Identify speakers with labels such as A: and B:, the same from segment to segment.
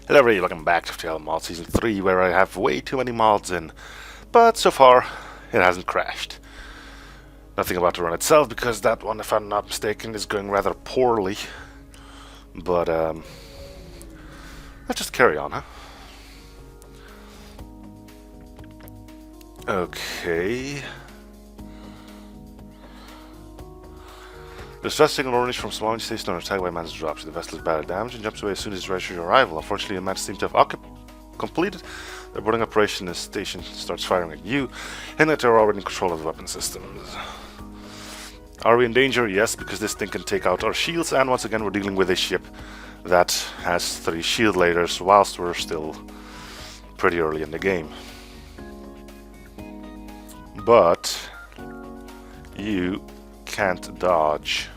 A: Hello everybody, welcome back to FTL Mod Season 3, where I have way too many mods in. But so far, it hasn't crashed. Nothing about the run itself, because that one, if I'm not mistaken, is going rather poorly. But, let's just carry on, huh? Okay. The stress signal orange from small station under attack by man's drops. The vessel is badly damaged and jumps away as soon as it registers your arrival. Unfortunately, the man seems to have completed the boarding operation. The station starts firing at you, and that you're already in control of the weapon systems. Are we in danger? Yes, because this thing can take out our shields, and once again we're dealing with a ship that has 3 shield lasers whilst we're still pretty early in the game. But you can't dodge.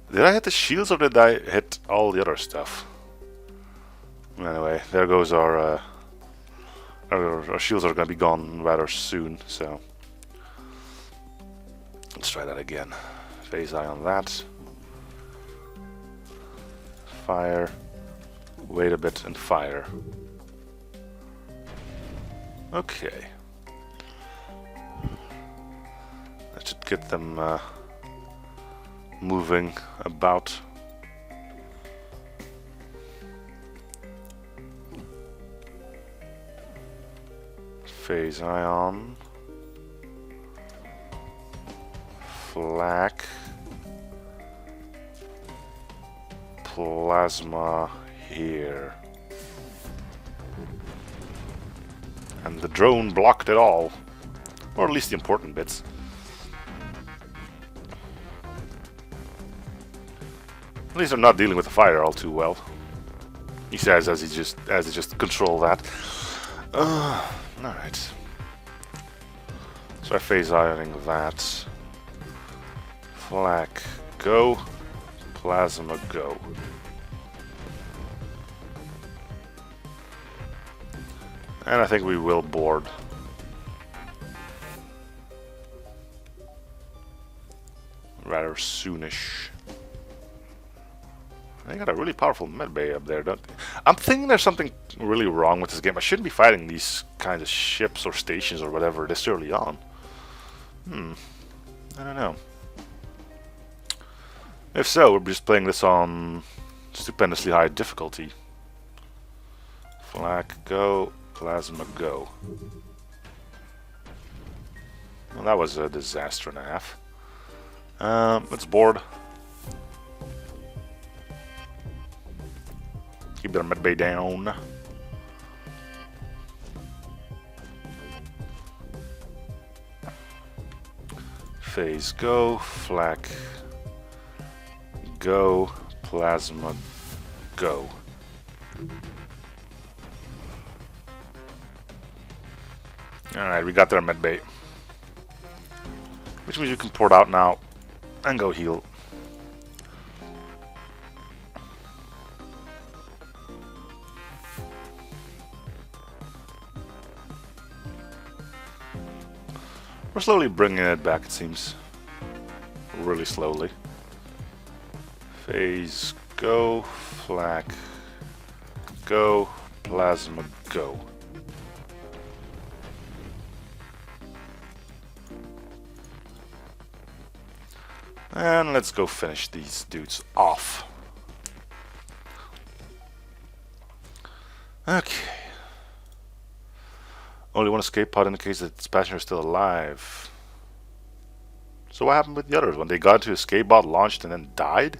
A: Did I hit the shields or did I hit all the other stuff? Anyway, there goes our shields are going to be gone rather soon, so let's try that again. Phase eye on that. Fire. Wait a bit and fire. Okay. That should get them moving about. Phase ion. Flak. Plasma here. And the drone blocked it all. Or at least the important bits. At least I'm not dealing with the fire all too well. He says as he just control that. Alright. So I phase ioning that. Flak, go. Plasma, go. And I think we will board. Rather soonish. They got a really powerful medbay up there, don't they? I'm thinking there's something really wrong with this game. I shouldn't be fighting these kinds of ships or stations or whatever this early on. I don't know. If so, we're just playing this on stupendously high difficulty. Flak, go. Plasma, go. Well, that was a disaster and a half. Let's board. Keep their medbay down. Phase, go. Flak, go. Plasma, go. Alright, we got their medbay. Which means you can port out now and go heal. We're slowly bringing it back, it seems. Really slowly. Phase, go. Flak, go. Plasma, go. And let's go finish these dudes off. Okay. Only one escape pod indicates that its passenger is still alive. So what happened with the others? When they got into escape pod, launched, and then died?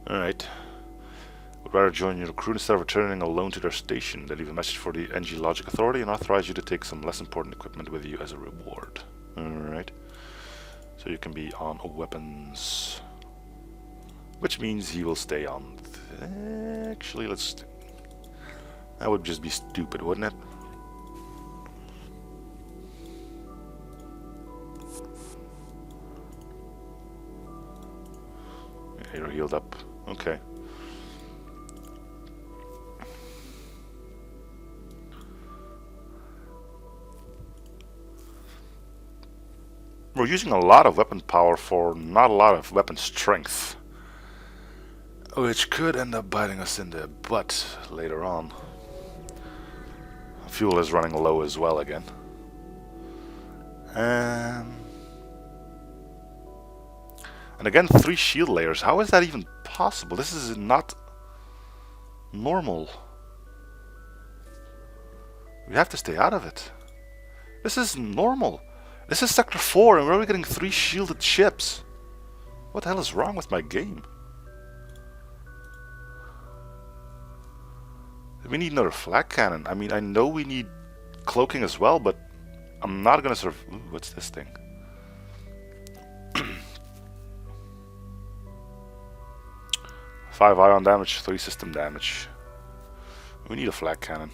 A: Alright. Would rather join your crew instead of returning alone to their station. They leave a message for the NG Logic Authority and authorize you to take some less important equipment with you as a reward. Alright. So you can be on weapons. Which means he will stay on. Actually, let's... That would just be stupid, wouldn't it? You're healed up. Okay. We're using a lot of weapon power for not a lot of weapon strength, which could end up biting us in the butt later on. Fuel is running low as well again. And again, 3 shield layers. How is that even possible? This is not normal. We have to stay out of it. This is normal. This is Sector 4 and where are we getting 3 shielded ships? What the hell is wrong with my game? We need another flag cannon. I mean, I know we need cloaking as well, but I'm not gonna sort of... Ooh, what's this thing? 5 ion damage, 3 system damage. We need a flag cannon.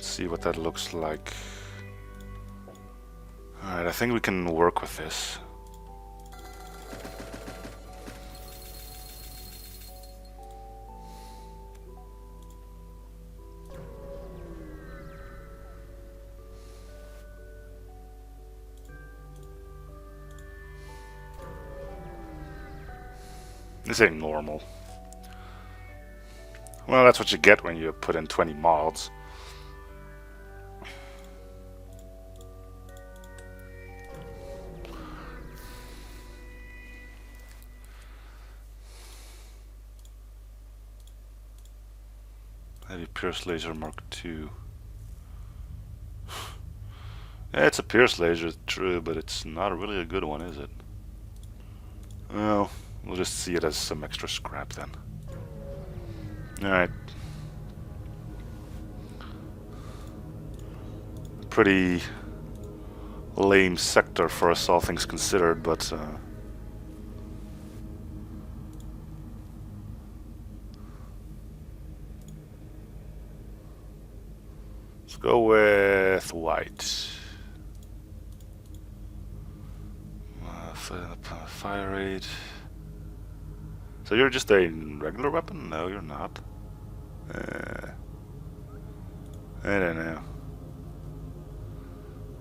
A: See what that looks like. Alright, I think we can work with this. This ain't normal. Well, that's what you get when you put in 20 mods. Heavy Pierce Laser Mark II. Yeah, it's a Pierce Laser, true, but it's not really a good one, is it? Well, we'll just see it as some extra scrap then. Alright. Pretty lame sector for us, all things considered, but let's go with white. Fire rate. So you're just a regular weapon? No, you're not. I don't know.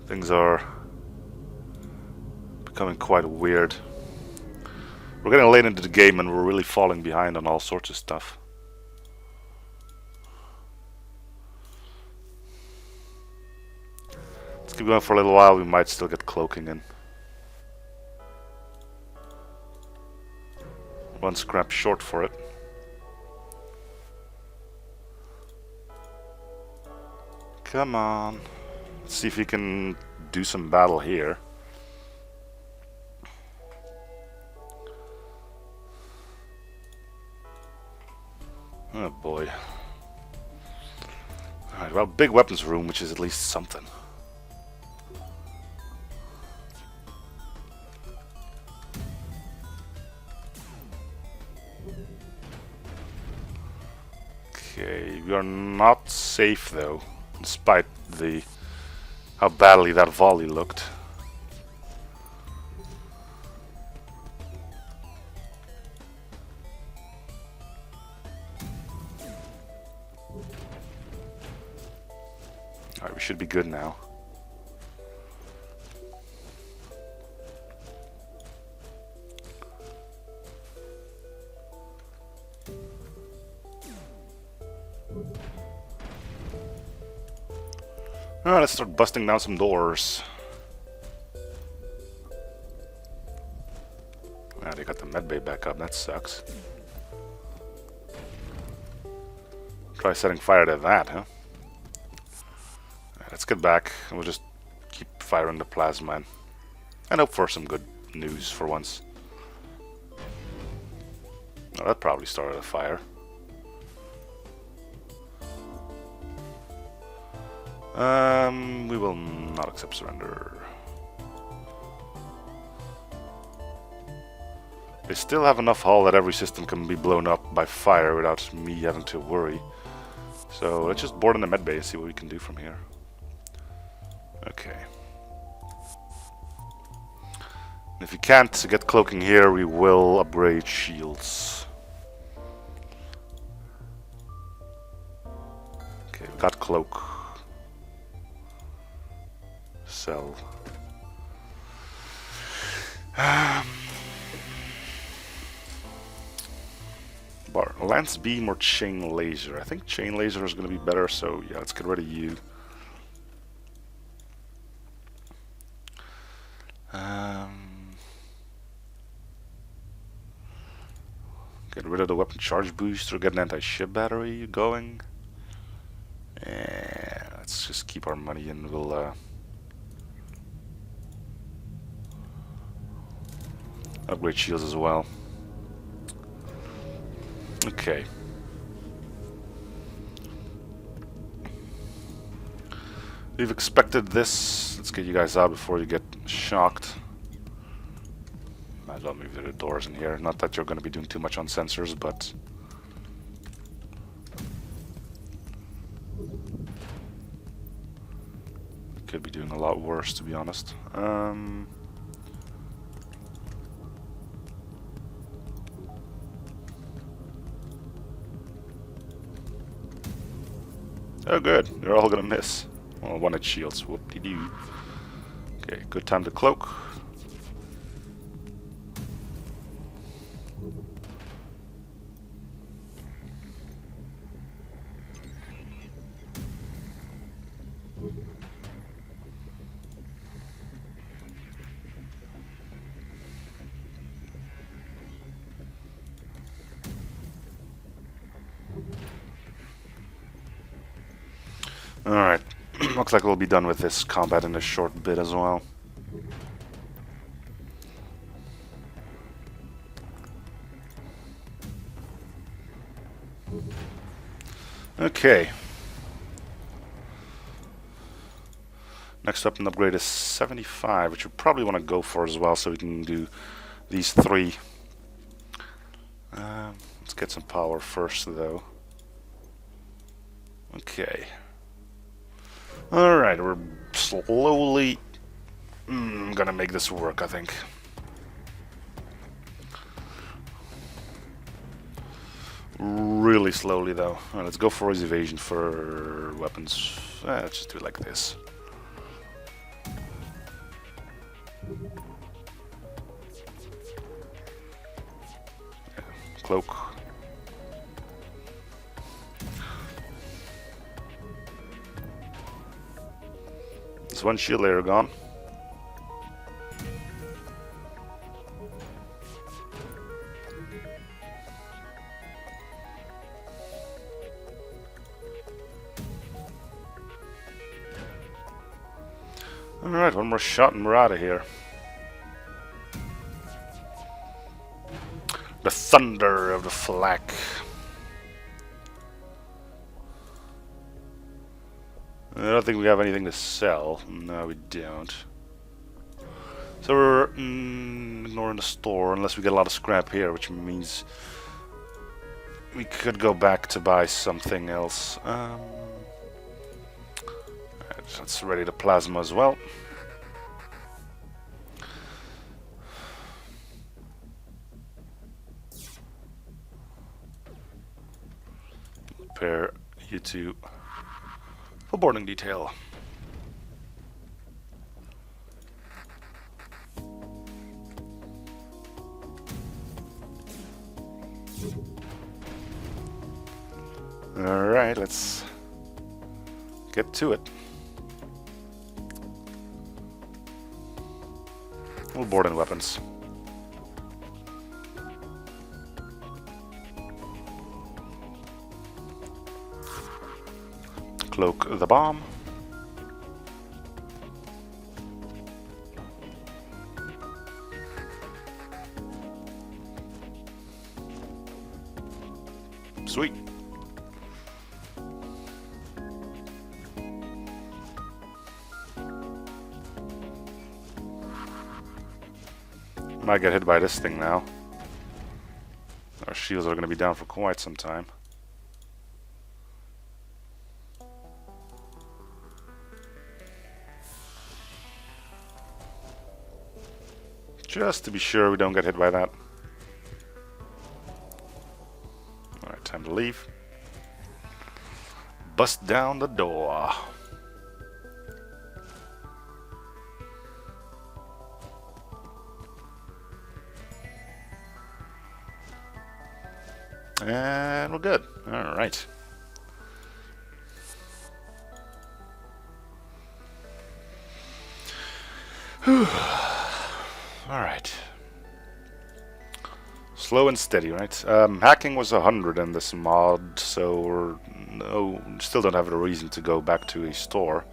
A: Things are becoming quite weird. We're getting late into the game and we're really falling behind on all sorts of stuff. Let's keep going for a little while, we might still get cloaking in. 1 scrap short for it. Come on. Let's see if we can do some battle here. Oh boy. Alright, well, big weapons room, which is at least something. Okay, we are not safe though, despite how badly that volley looked. Alright, we should be good now. Alright, let's start busting down some doors. Ah, they got the medbay back up, that sucks. Try setting fire to that, huh? Alright, let's get back and we'll just keep firing the plasma and hope for some good news for once. Oh, that probably started a fire. We will not accept surrender. They still have enough hull that every system can be blown up by fire without me having to worry. So let's just board in the med bay and see what we can do from here. Okay. If you can't get cloaking here, we will upgrade shields. Okay, we got cloak. Sell. Bar lance beam or chain laser? I think chain laser is going to be better, so yeah, let's get rid of you. Get rid of the weapon charge booster, get an anti-ship battery going. Yeah, let's just keep our money and we'll upgrade shields as well. Okay. We've expected this. Let's get you guys out before you get shocked. Might as well move the doors in here. Not that you're going to be doing too much on sensors, but... could be doing a lot worse, to be honest. Oh, good. They're all going to miss. Well, one at shields. Whoop-de-doo. Okay, good time to cloak. Alright, looks like we'll be done with this combat in a short bit as well. Okay. Next up, an upgrade is 75, which we probably want to go for as well, so we can do these three. Let's get some power first, though. Okay. Alright, we're slowly gonna make this work, I think. Really slowly, though. Alright, let's go for his evasion for weapons. Let's just do it like this. Yeah, cloak. There's one shield layer gone. Alright, one more shot and we're out of here. The thunder of the flak. I don't think we have anything to sell. No, we don't. So we're ignoring the store unless we get a lot of scrap here, which means we could go back to buy something else. Let's ready the plasma as well. Prepare you two for boarding detail. Alright, let's get to it. We'll board in weapons. Cloak the bomb. Sweet. Might get hit by this thing now. Our shields are going to be down for quite some time. Just to be sure we don't get hit by that. Alright, time to leave. Bust down the door. And we're good. Alright. Alright. Slow and steady, right? Hacking was 100 in this mod, so no, still don't have a reason to go back to a store.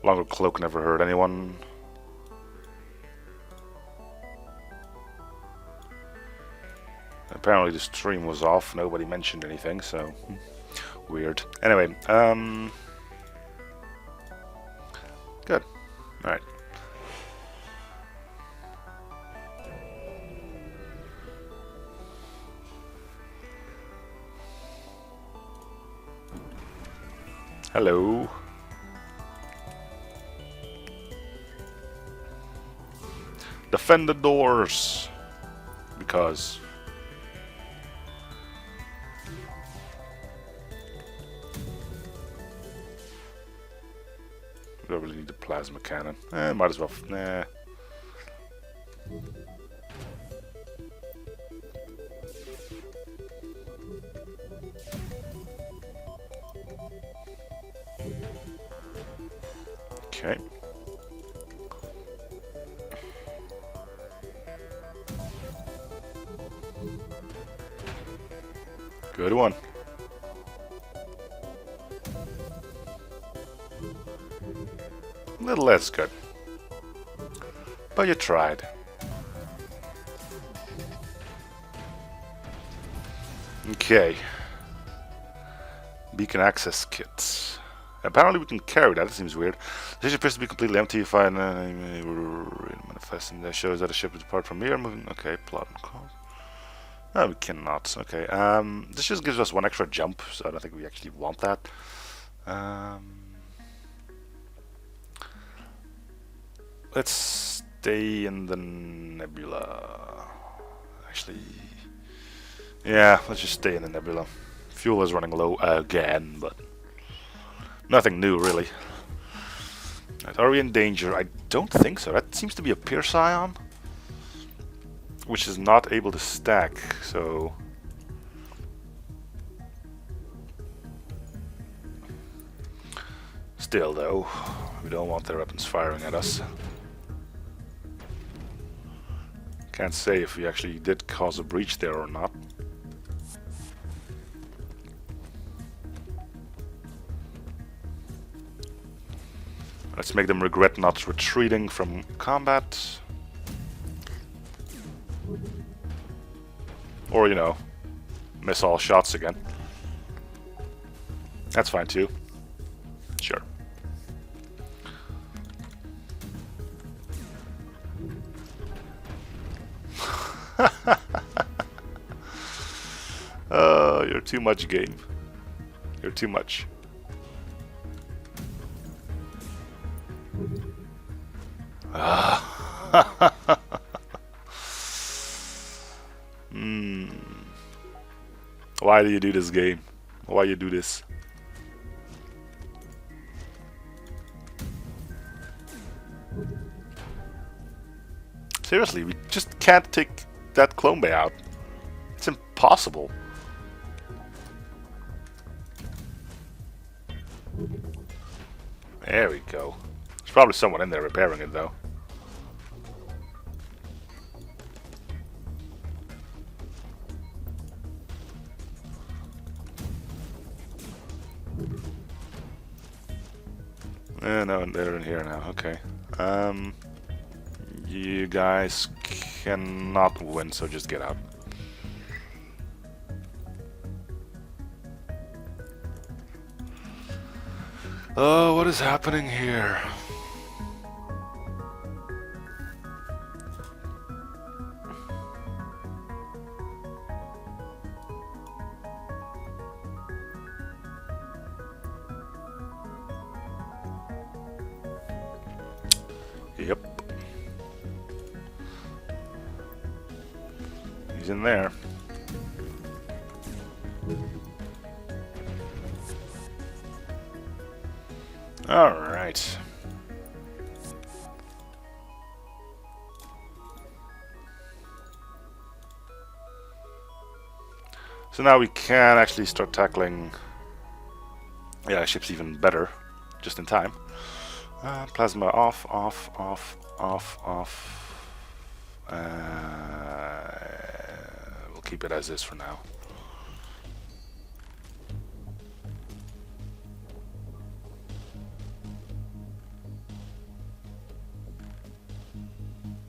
A: Longer cloak never hurt anyone. Apparently the stream was off, nobody mentioned anything, so weird. Anyway, good. Alright. Hello. Defend the doors. Because we don't really need the plasma cannon. Might as well. Nah. Okay. Good one. A little less good. But you tried. Okay. Beacon access kits. Apparently we can carry that. It seems weird. The station appears to be completely empty. If I manifesting that shows that a ship is apart from here. Moving. Okay. Plot and call. No, we cannot. Okay. This just gives us one extra jump, so I don't think we actually want that. Let's stay in the nebula. Actually, yeah, let's just stay in the nebula. Fuel is running low again, but nothing new really. Right, are we in danger? I don't think so. That seems to be a Pierce Ion, which is not able to stack, so still though, we don't want their weapons firing at us. Can't say if we actually did cause a breach there or not. Let's make them regret not retreating from combat. Or, you know, miss all shots again. That's fine too. Sure. Oh, you're too much, game. You're too much. Why do you do this, game? Why you do this? Seriously, we just can't take that clone bay out. It's impossible. There we go. There's probably someone in there repairing it, though. No, they're in here now. Okay. You guys cannot win, so just get out. Oh, what is happening here? He's in there. Alright. So now we can actually start tackling ships even better, just in time. Plasma off, off, off, off, off. We'll keep it as is for now.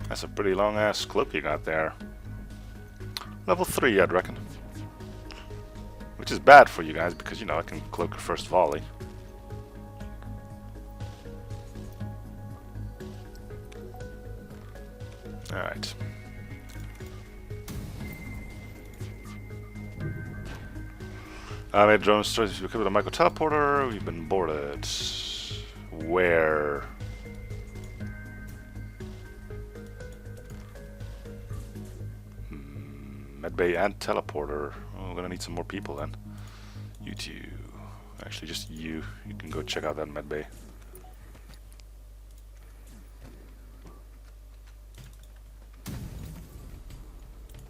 A: That's a pretty long ass cloak you got there. Level 3, I'd reckon. Which is bad for you guys because, you know, I can cloak your first volley. Alright. I made drone stories equipped with a micro teleporter. We've been boarded. Where? Medbay and teleporter. Oh, we're gonna need some more people then. You two. Actually, just you. You can go check out that medbay.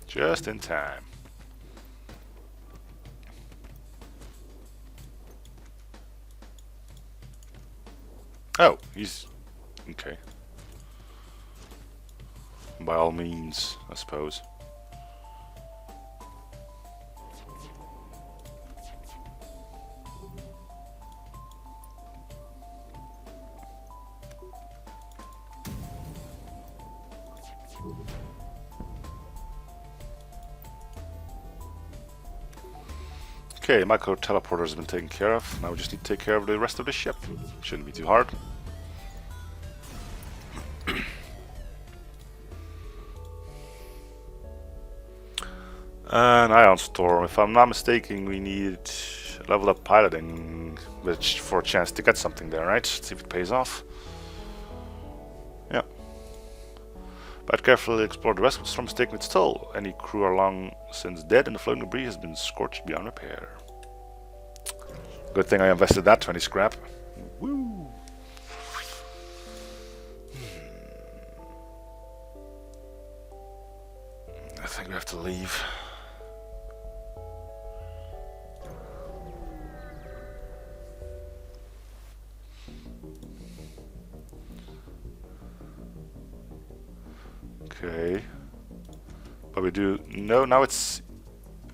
A: Just in time. Oh, he's... okay. By all means, I suppose. Okay, micro teleporter has been taken care of. Now we just need to take care of the rest of the ship. Shouldn't be too hard. An ion storm. If I'm not mistaken, we need level up piloting, which for a chance to get something there, right? See if it pays off. Yeah. But carefully explore the rest from mistaking its toll. Any crew are long since dead and the floating debris has been scorched beyond repair. Good thing I invested that 20 scrap. Woo! I think we have to leave. Okay. But we do... no, now it's...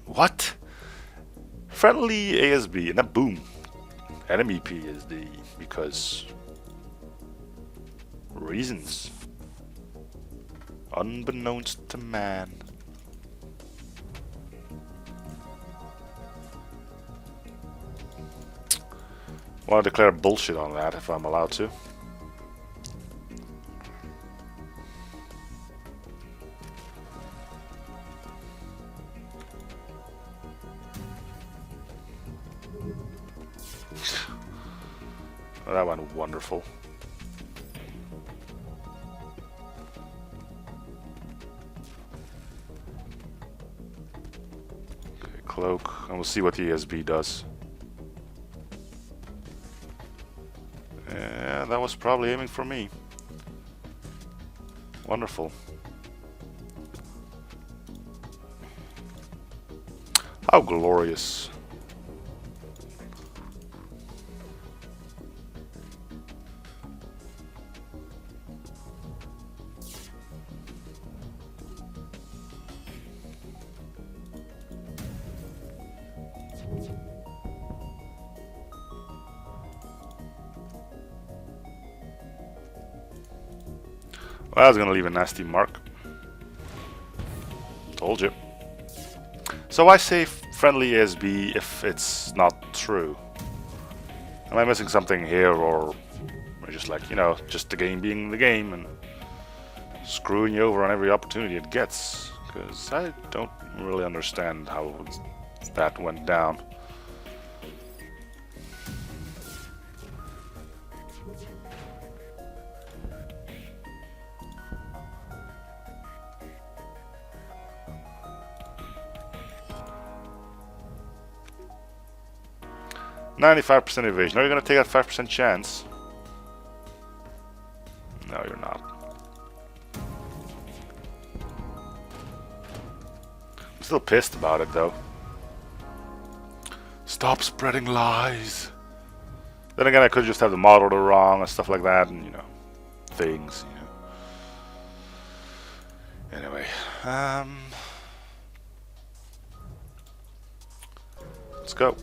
A: what? Friendly ASB, and then boom. Enemy PSD, because... reasons. Unbeknownst to man. Want to declare bullshit on that if I'm allowed to. That went wonderful. Okay, cloak, and we'll see what the ESB does. Yeah, that was probably aiming for me. Wonderful. How glorious. Well, I was gonna leave a nasty mark. Told you. So I say friendly ASB if it's not true. Am I missing something here, or just like, you know, just the game being the game and screwing you over on every opportunity it gets? Because I don't really understand how that went down. 95% evasion. Are you gonna take that 5% chance? No, you're not. I'm still pissed about it though. Stop spreading lies. Then again, I could just have the model wrong and stuff like that, and you know, things. You know. Anyway, let's go.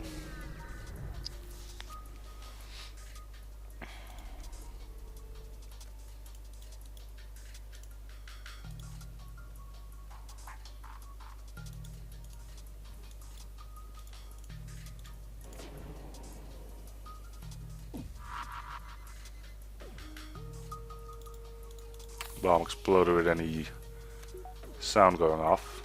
A: Bomb exploded with any sound going off.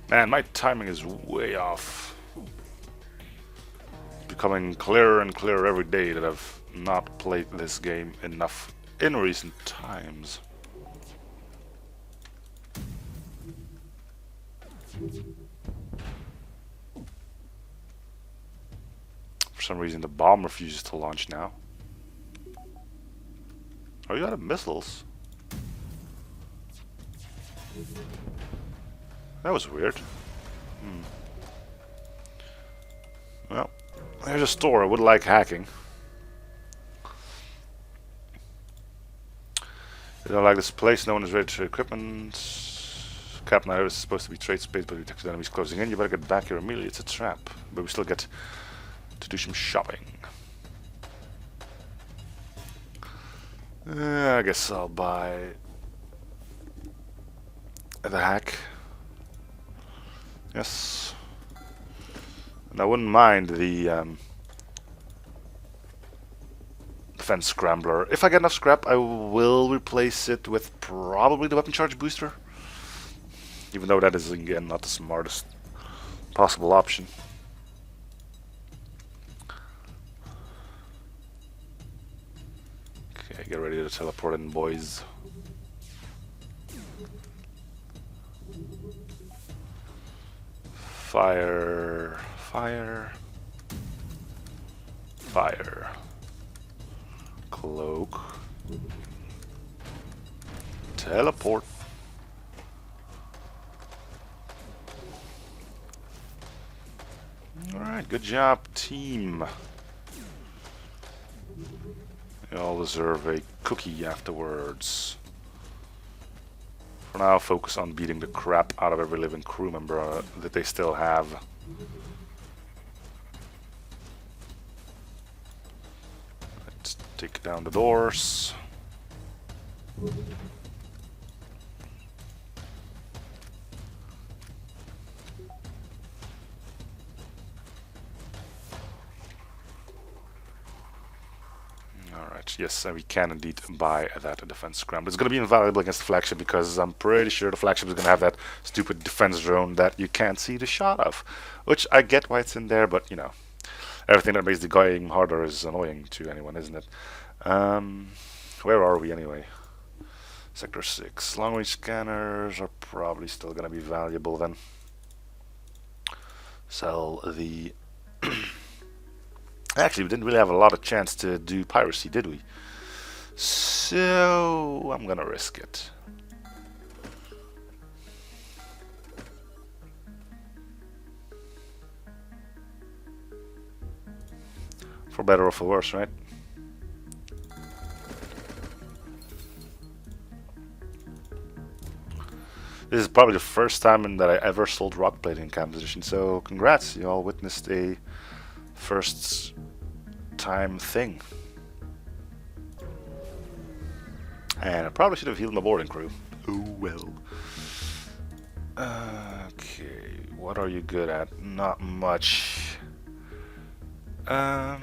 A: Man, my timing is way off. It's becoming clearer and clearer every day that I've not played this game enough in recent times. For some reason the bomb refuses to launch now. Are you out of missiles? That was weird. Well, there's a store. I would like hacking. You don't like this place, no one is ready to trade equipment. Captain Iris is supposed to be trade space, but we detected enemies closing in. You better get back here immediately. It's a trap. But we still get to do some shopping. I guess I'll buy the hack. Yes. And I wouldn't mind the defense scrambler. If I get enough scrap, I will replace it with probably the weapon charge booster. Even though that is, again, not the smartest possible option. Okay, get ready to teleport in, boys. Fire, fire, fire. Cloak. Teleport. Alright, good job, team. You all deserve a cookie afterwards. For now, focus on beating the crap out of every living crew member that they still have. Let's take down the doors. Alright, yes, we can indeed buy that defense scramble. It's going to be invaluable against the flagship because I'm pretty sure the flagship is going to have that stupid defense drone that you can't see the shot of. Which I get why it's in there, but you know, everything that makes the game harder is annoying to anyone, isn't it? Where are we anyway? Sector 6. Long range scanners are probably still going to be valuable then. Sell the... Actually, we didn't really have a lot of chance to do piracy, did we? So I'm gonna risk it. For better or for worse, right? This is probably the first time that I ever sold rock plating in Camp Position, so congrats, you all witnessed a first time thing. And I probably should have healed my boarding crew. Oh well. Okay, what are you good at? Not much. Go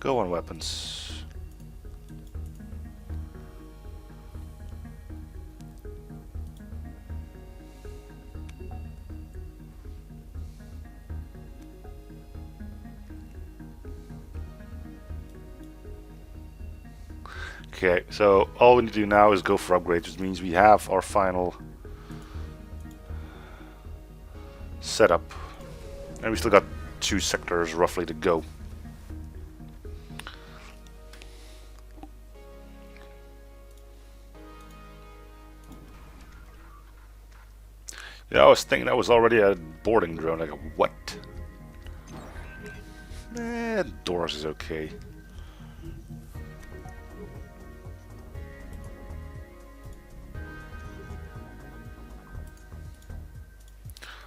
A: on weapons. Okay, so all we need to do now is go for upgrades, which means we have our final setup. And we still got 2 sectors roughly to go. Yeah, I was thinking that was already a boarding drone. Like, what? Doors is okay.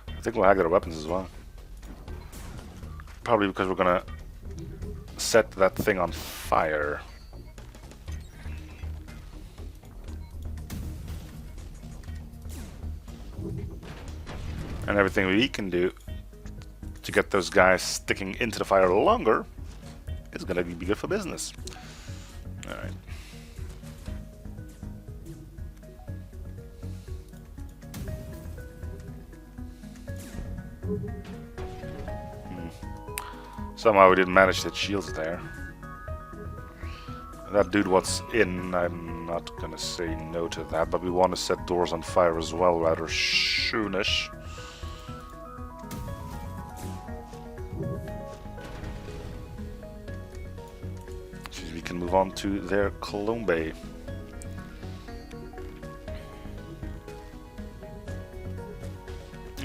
A: I think we'll hack their weapons as well. Probably because we're gonna set that thing on fire. And everything we can do to get those guys sticking into the fire longer is gonna be good for business. Alright. Somehow we didn't manage to hit shields there. That dude what's in, I'm not gonna say no to that, but we want to set doors on fire as well rather soonish. So we can move on to their Colombe.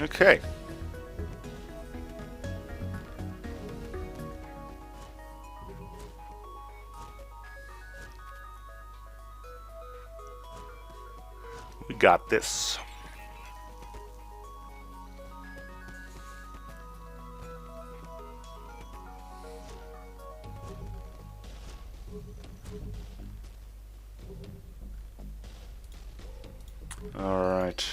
A: Okay. We got this. Alright.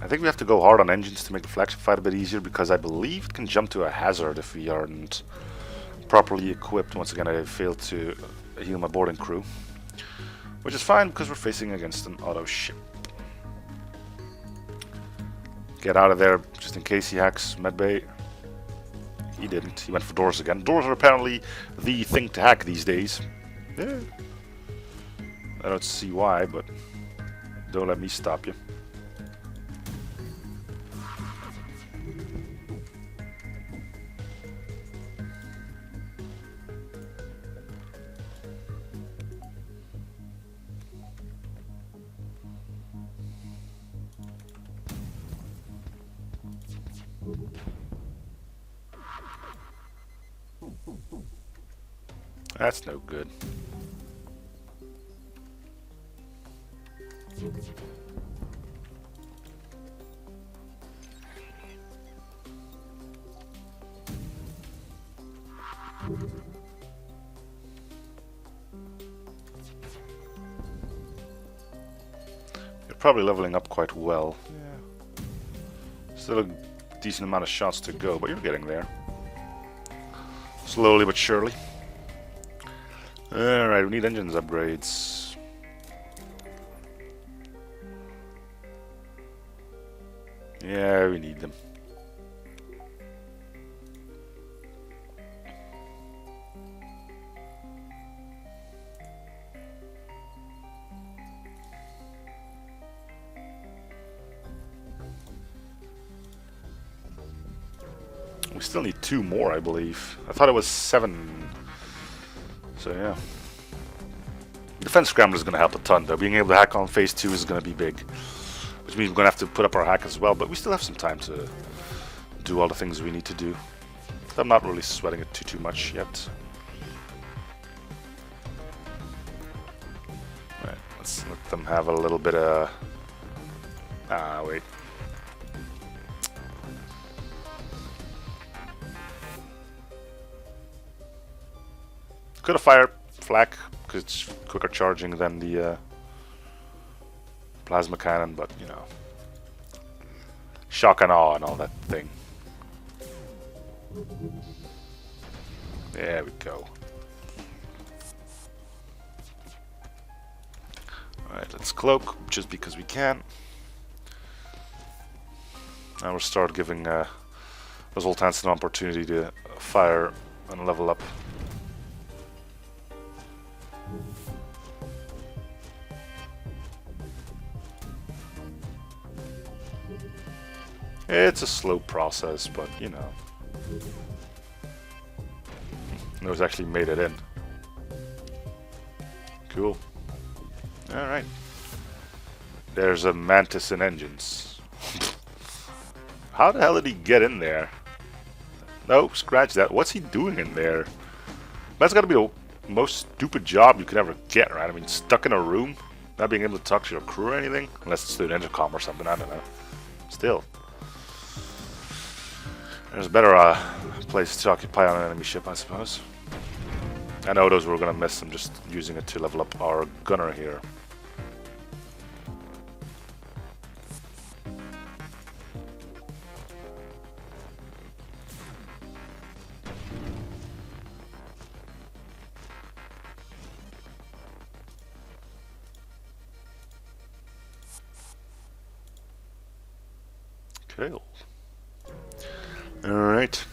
A: I think we have to go hard on engines to make the flagship fight a bit easier, because I believe it can jump to a hazard if we aren't properly equipped. Once again, I failed to heal my boarding crew. Which is fine, because we're facing against an auto ship. Get out of there, just in case he hacks medbay. He didn't. He went for doors again. Doors are apparently the thing to hack these days. Yeah. I don't see why, but don't let me stop you. That's no good. You're probably leveling up quite well. Yeah. Still a decent amount of shots to go, but you're getting there. Slowly but surely. Alright, we need engines upgrades. Yeah, we need them. We still need 2 more, I believe. I thought it was 7. So yeah. Defense Scrambler is going to help a ton, though. Being able to hack on phase 2 is going to be big. Which means we're going to have to put up our hack as well, but we still have some time to do all the things we need to do. I'm not really sweating it too much yet. Right, let's let them have a little bit of... Ah, wait. Could have fired flak, because it's quicker charging than the plasma cannon, but you know, shock and awe and all that thing. There we go. Alright, let's cloak, just because we can. And we'll start giving those Voltans an opportunity to fire and level up. It's a slow process, but you know. It was actually made it in. Cool. Alright. There's a mantis in engines. How the hell did he get in there? No, scratch that. What's he doing in there? That's gotta be the most stupid job you could ever get, right? I mean, stuck in a room, not being able to talk to your crew or anything? Unless it's through an intercom or something, I don't know. Still. There's a better place to occupy on an enemy ship, I suppose. I know those were gonna miss. I'm just using it to level up our gunner here. Okay. Alright.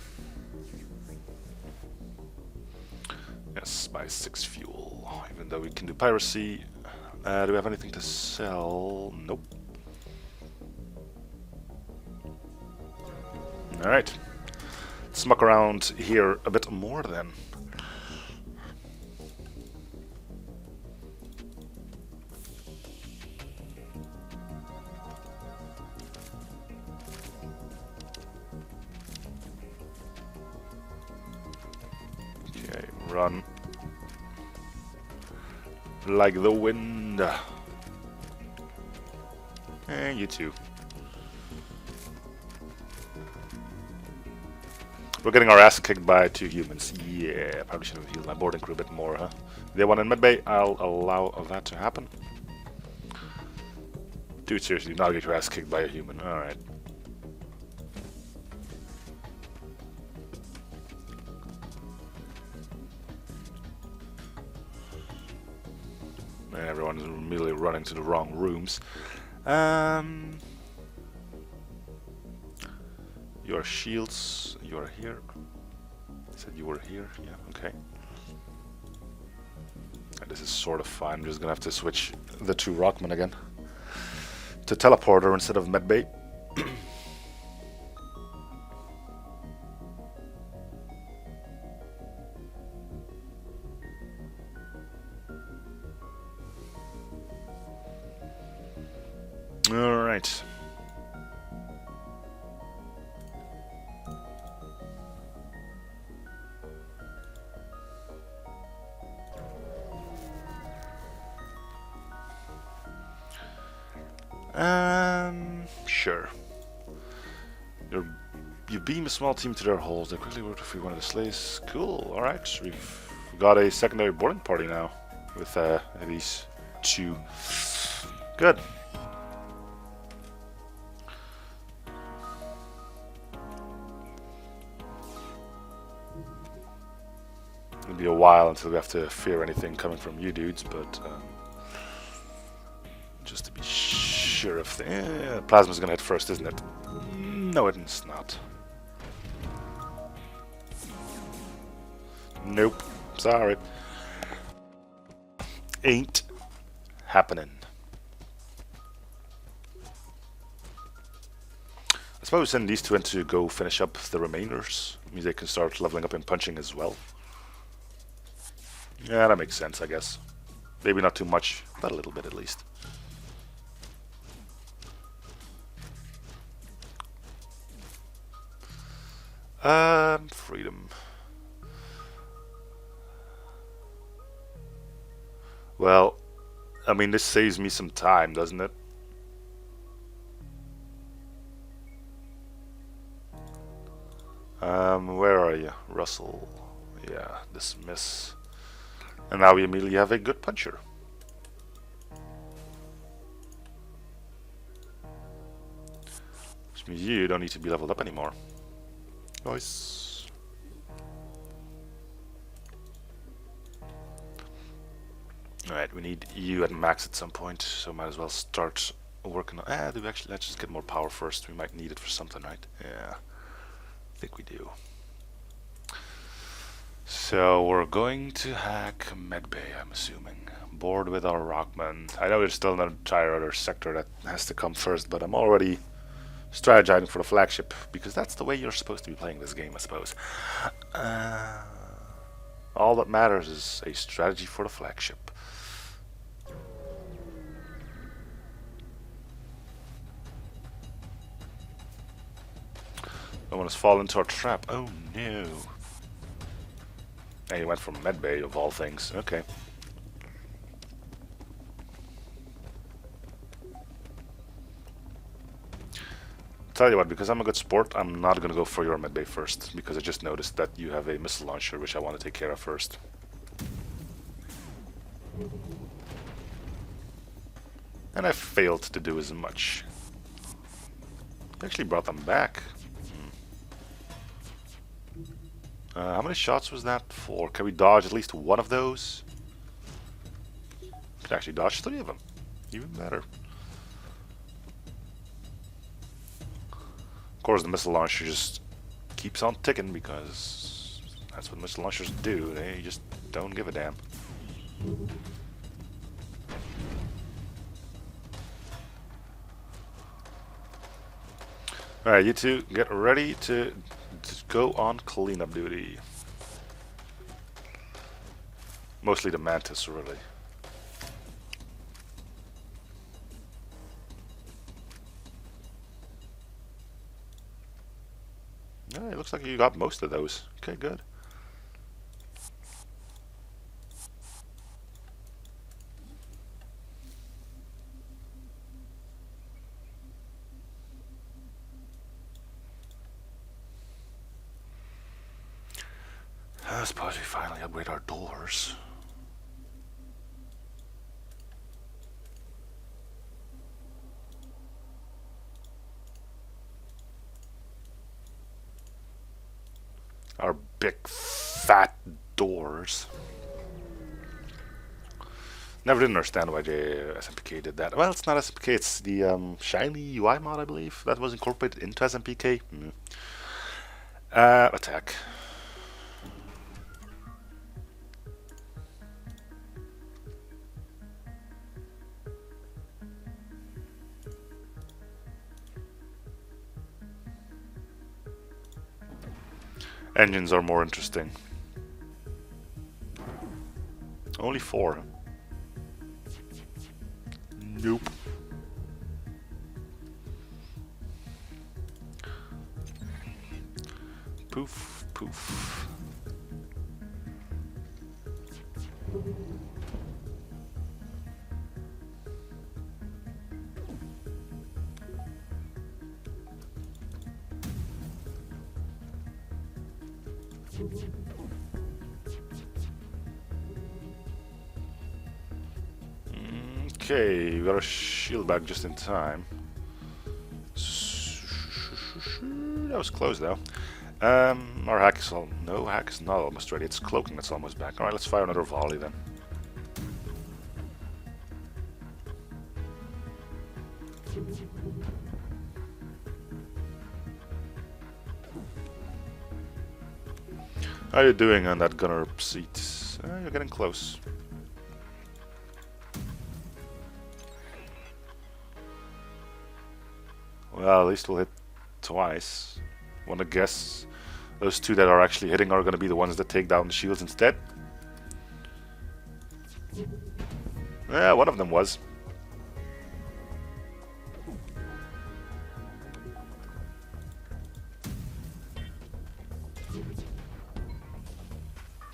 A: Yes, buy 6 fuel. Even though we can do piracy. Do we have anything to sell? Nope. Alright. Let's muck around here a bit more then. Okay, run. Like the wind. And you too. We're getting our ass kicked by 2 humans. Yeah, probably should have healed my boarding crew a bit more, huh? They want in medbay, I'll allow that to happen. Dude, seriously, do not get your ass kicked by a human. Alright. And everyone's immediately running to the wrong rooms. Your shields, you're here. I said you were here, yeah, okay. And this is sort of fine. I'm just gonna have to switch the 2 rockmen again to teleporter instead of medbay. Alright. Sure. You beam a small team to their holes. They quickly work to free one of the slaves. Cool. Alright. We've got a secondary boarding party now with these 2. Good. It'll be a while until we have to fear anything coming from you dudes, but just to be sure if the plasma's gonna hit first, isn't it? No, it's not. Nope. Sorry. Ain't happening. I suppose send these 2 in to go finish up the remainders. Means they can start leveling up and punching as well. Yeah, that makes sense, I guess. Maybe not too much, but a little bit at least. Freedom. Well, I mean, this saves me some time, doesn't it? Where are you? Russell. Yeah, dismiss. And now we immediately have a good puncher. Which means you don't need to be leveled up anymore. Nice. Alright, we need you at max at some point, so might as well start working on... do we actually... Let's just get more power first. We might need it for something, right? Yeah. I think we do. So we're going to hack medbay, I'm assuming. Board with our rockman. I know there's still an entire other sector that has to come first, but I'm already strategizing for the flagship, because that's the way you're supposed to be playing this game, I suppose. All that matters is a strategy for the flagship. No one has fallen into our trap. Oh no. And he went for medbay of all things. Okay. Tell you what, because I'm a good sport, I'm not gonna go for your medbay first, because I just noticed that you have a missile launcher which I want to take care of first. And I failed to do as much. I actually brought them back. How many shots was that for? Can we dodge at least one of those? Can actually dodge 3 of them. Even better. Of course, the missile launcher just keeps on ticking because that's what missile launchers do. They just don't give a damn. Alright, you two, get ready to go on cleanup duty. Mostly the Mantis, really. Yeah, it looks like you got most of those. Okay, good. I suppose we finally upgrade our doors. Our big fat doors. Never did understand why the SMPK did that. Well, it's not SMPK, it's the shiny UI mod, I believe, that was incorporated into SMPK. Attack. Engines are more interesting. Only 4. Nope. Poof, poof. Okay, we got our shield back just in time. That was close though. Our hack is all... No, hack is not almost ready. It's cloaking that's almost back. Alright, let's fire another volley then. How are you doing on that gunner seat? You're getting close. Well, at least we'll hit twice. Want to guess those 2 that are actually hitting are going to be the ones that take down the shields instead? Yeah, one of them was.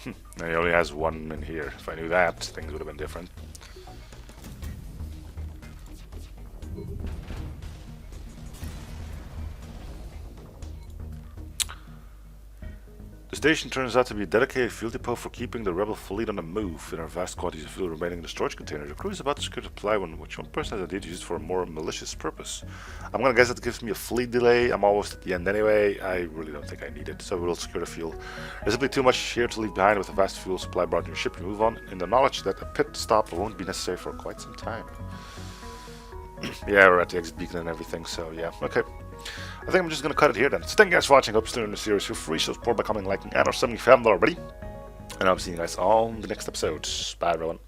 A: And he only has 1 in here. If I knew that, things would have been different. The station turns out to be a dedicated fuel depot for keeping the rebel fleet on the move. There are vast quantities of fuel remaining in the storage container. The crew is about to secure the supply one, which one person has a deed to use for a more malicious purpose. I'm gonna guess that gives me a fleet delay. I'm almost at the end anyway. I really don't think I need it, so we'll secure the fuel. There's simply too much here to leave behind. With a vast fuel supply brought in your ship, you move on in the knowledge that a pit stop won't be necessary for quite some time. Yeah, we're at the exit beacon and everything, so yeah, okay. I think I'm just going to cut it here then. So thank you guys for watching. Hope you're still in the series. Feel free to support by commenting, liking, and or subbing if you haven't already. And I'll see you guys on the next episode. Bye everyone.